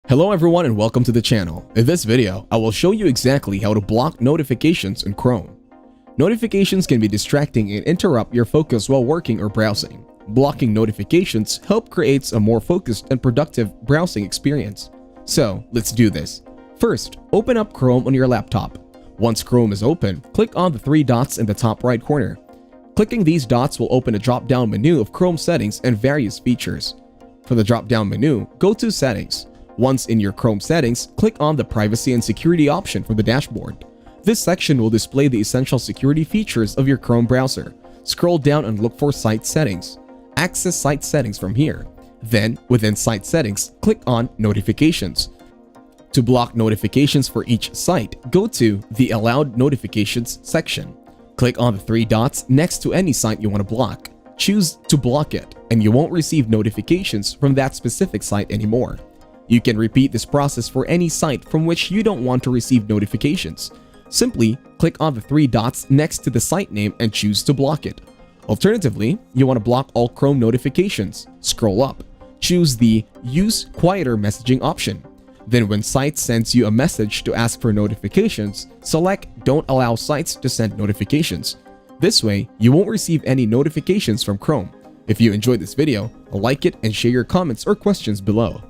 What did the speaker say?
Hello everyone and welcome to the channel. In this video, I will show you exactly how to block notifications in Chrome. Notifications can be distracting and interrupt your focus while working or browsing. Blocking notifications help creates a more focused and productive browsing experience. So, let's do this. First, open up Chrome on your laptop. Once Chrome is open, click on the three dots in the top right corner. Clicking these dots will open a drop-down menu of Chrome settings and various features. For the drop-down menu, go to Settings. Once in your Chrome settings, click on the Privacy and Security option from the dashboard. This section will display the essential security features of your Chrome browser. Scroll down and look for Site Settings. Access Site Settings from here. Then, within Site Settings, click on Notifications. To block notifications for each site, go to the Allowed Notifications section. Click on the three dots next to any site you want to block. Choose to block it, and you won't receive notifications from that specific site anymore. You can repeat this process for any site from which you don't want to receive notifications. Simply click on the three dots next to the site name and choose to block it. Alternatively, you want to block all Chrome notifications. Scroll up, choose the Use Quieter Messaging option. Then when site sends you a message to ask for notifications, select Don't Allow Sites to Send Notifications. This way, you won't receive any notifications from Chrome. If you enjoyed this video, like it and share your comments or questions below.